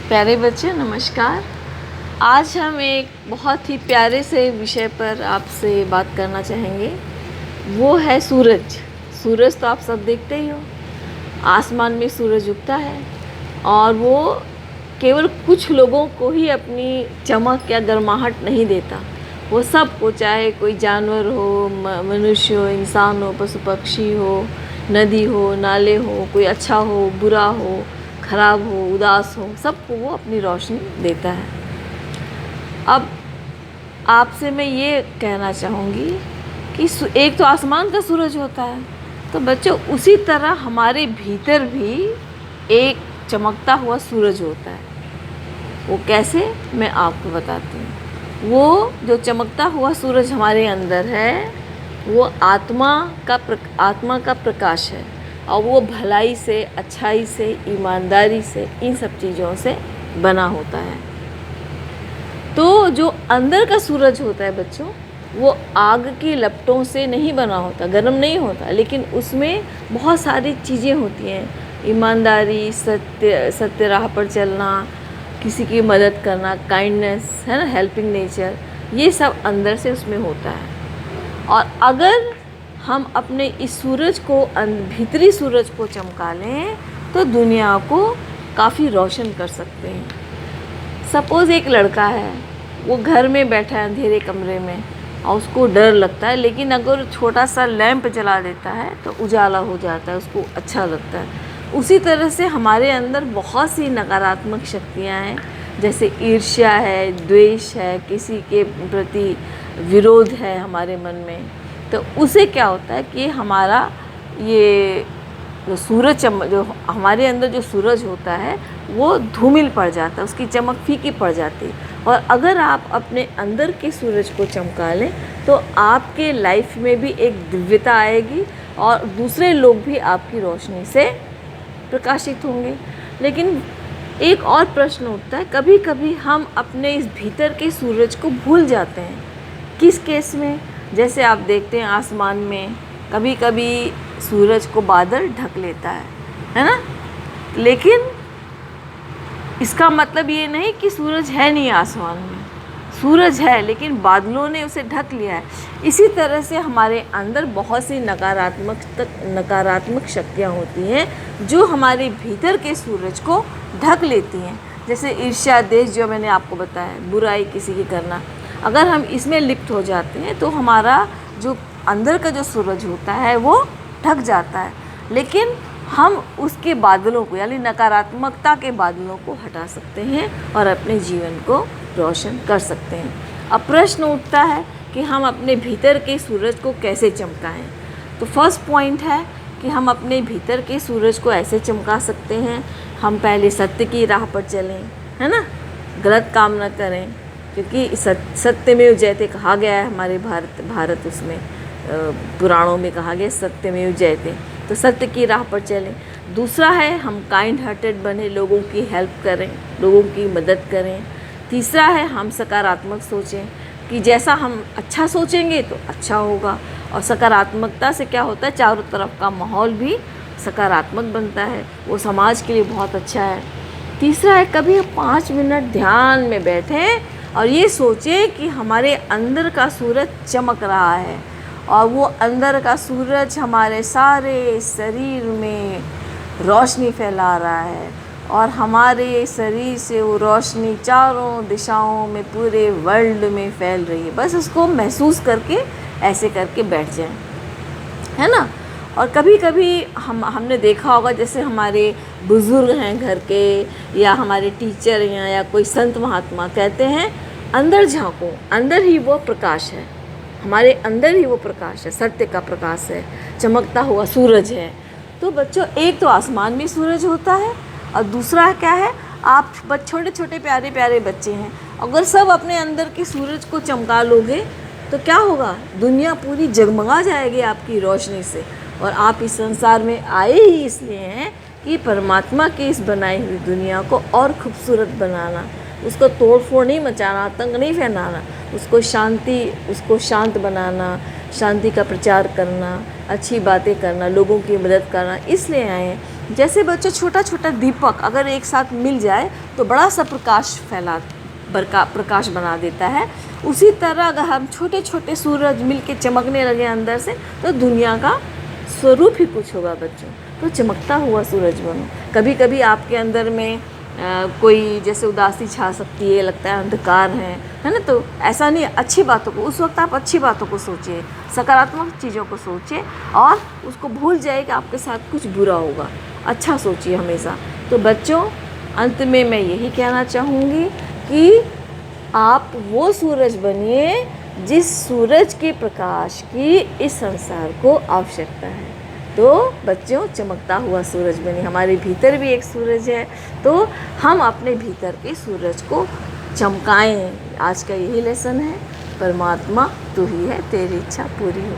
प्यारे बच्चे नमस्कार। आज हम एक बहुत ही प्यारे से विषय पर आपसे बात करना चाहेंगे। वो है सूरज। सूरज तो आप सब देखते ही हो। आसमान में सूरज उगता है और वो केवल कुछ लोगों को ही अपनी चमक या गर्माहट नहीं देता। वो सबको, चाहे कोई जानवर हो, मनुष्य हो, इंसान हो, पशु पक्षी हो, नदी हो, नाले हो, कोई अच्छा हो, बुरा हो, खराब हो, उदास हो, सबको वो अपनी रोशनी देता है। अब आपसे मैं ये कहना चाहूँगी कि एक तो आसमान का सूरज होता है, तो बच्चों उसी तरह हमारे भीतर भी एक चमकता हुआ सूरज होता है। वो कैसे, मैं आपको बताती हूँ। वो जो चमकता हुआ सूरज हमारे अंदर है, वो आत्मा का प्रकाश है और वो भलाई से, अच्छाई से, ईमानदारी से, इन सब चीज़ों से बना होता है। तो जो अंदर का सूरज होता है बच्चों, वो आग की लपटों से नहीं बना होता, गर्म नहीं होता, लेकिन उसमें बहुत सारी चीज़ें होती हैं। ईमानदारी, सत्य राह पर चलना, किसी की मदद करना, काइंडनेस, है ना, हेल्पिंग नेचर, ये सब अंदर से उसमें होता है। और अगर हम अपने इस सूरज को, भीतरी सूरज को चमका लें तो दुनिया को काफ़ी रोशन कर सकते हैं। सपोज़ एक लड़का है, वो घर में बैठा है अंधेरे कमरे में और उसको डर लगता है, लेकिन अगर छोटा सा लैंप जला देता है तो उजाला हो जाता है, उसको अच्छा लगता है। उसी तरह से हमारे अंदर बहुत सी नकारात्मक शक्तियाँ हैं, जैसे ईर्ष्या है, द्वेष है, किसी के प्रति विरोध है हमारे मन में। तो उसे क्या होता है कि हमारा ये जो हमारे अंदर जो सूरज होता है वो धूमिल पड़ जाता है, उसकी चमक फीकी पड़ जाती है। और अगर आप अपने अंदर के सूरज को चमका लें तो आपके लाइफ में भी एक दिव्यता आएगी और दूसरे लोग भी आपकी रोशनी से प्रकाशित होंगे। लेकिन एक और प्रश्न उठता है, कभी कभी हम अपने इस भीतर के सूरज को भूल जाते हैं। किस केस में? जैसे आप देखते हैं आसमान में कभी कभी सूरज को बादल ढक लेता है ना, लेकिन इसका मतलब ये नहीं कि सूरज है नहीं आसमान में। सूरज है, लेकिन बादलों ने उसे ढक लिया है। इसी तरह से हमारे अंदर बहुत सी नकारात्मक शक्तियाँ होती हैं जो हमारे भीतर के सूरज को ढक लेती हैं। जैसे ईर्ष्या, द्वेष, जो मैंने आपको बताया, बुराई किसी की करना। अगर हम इसमें लिप्त हो जाते हैं तो हमारा जो अंदर का जो सूरज होता है वो ढक जाता है। लेकिन हम उसके बादलों को, यानी नकारात्मकता के बादलों को हटा सकते हैं और अपने जीवन को रोशन कर सकते हैं। अब प्रश्न उठता है कि हम अपने भीतर के सूरज को कैसे चमकाएं। तो फर्स्ट पॉइंट है कि हम अपने भीतर के सूरज को ऐसे चमका सकते हैं, हम पहले सत्य की राह पर चलें, है ना, गलत काम न करें, क्योंकि सत्यमेव जयते कहा गया है हमारे भारत उसमें पुराणों में कहा गया सत्यमेव जयते। तो सत्य की राह पर चलें। दूसरा है हम काइंड हार्टेड बने, लोगों की हेल्प करें, लोगों की मदद करें। तीसरा है हम सकारात्मक सोचें कि जैसा हम अच्छा सोचेंगे तो अच्छा होगा। और सकारात्मकता से क्या होता है, चारों तरफ का माहौल भी सकारात्मक बनता है, वो समाज के लिए बहुत अच्छा है। तीसरा है कभी 5 मिनट ध्यान में बैठें और ये सोचें कि हमारे अंदर का सूरज चमक रहा है और वो अंदर का सूरज हमारे सारे शरीर में रोशनी फैला रहा है और हमारे शरीर से वो रोशनी चारों दिशाओं में, पूरे वर्ल्ड में फैल रही है। बस उसको महसूस करके ऐसे करके बैठ जाएं, है ना। और कभी कभी हमने देखा होगा, जैसे हमारे बुज़ुर्ग हैं घर के, या हमारे टीचर हैं, या कोई संत महात्मा कहते हैं, अंदर झांको, अंदर ही वो प्रकाश है, हमारे अंदर ही वो प्रकाश है, सत्य का प्रकाश है, चमकता हुआ सूरज है। तो बच्चों, एक तो आसमान में सूरज होता है और दूसरा क्या है, आप छोटे छोटे प्यारे प्यारे बच्चे हैं, अगर सब अपने अंदर के सूरज को चमका लोगे तो क्या होगा, दुनिया पूरी जगमगा जाएगी आपकी रोशनी से। और आप इस संसार में आए ही इसलिए हैं कि परमात्मा की इस बनाई हुई दुनिया को और खूबसूरत बनाना, उसको तोड़ फोड़ नहीं मचाना, आतंक नहीं फैलाना, उसको शांत बनाना, शांति का प्रचार करना, अच्छी बातें करना, लोगों की मदद करना, इसलिए आए हैं जैसे बच्चों छोटा छोटा दीपक अगर एक साथ मिल जाए तो बड़ा सा प्रकाश बना देता है, उसी तरह अगर हम छोटे छोटे सूरज मिल के चमकने लगे अंदर से तो दुनिया का स्वरूप ही कुछ होगा बच्चों। तो चमकता हुआ सूरज बनो। कभी कभी आपके अंदर में कोई जैसे उदासी छा सकती है, लगता है अंधकार है ना, तो ऐसा नहीं, अच्छी बातों को उस वक्त आप अच्छी बातों को सोचिए, सकारात्मक चीज़ों को सोचिए और उसको भूल जाइए कि आपके साथ कुछ बुरा होगा। अच्छा सोचिए हमेशा। तो बच्चों अंत में मैं यही कहना चाहूँगी कि आप वो सूरज बनिए जिस सूरज के प्रकाश की इस संसार को आवश्यकता है। तो बच्चों चमकता हुआ सूरज बनिए। हमारे भीतर भी एक सूरज है, तो हम अपने भीतर के सूरज को चमकाएं। आज का यही लेसन है, परमात्मा तू ही है, तेरी इच्छा पूरी हो।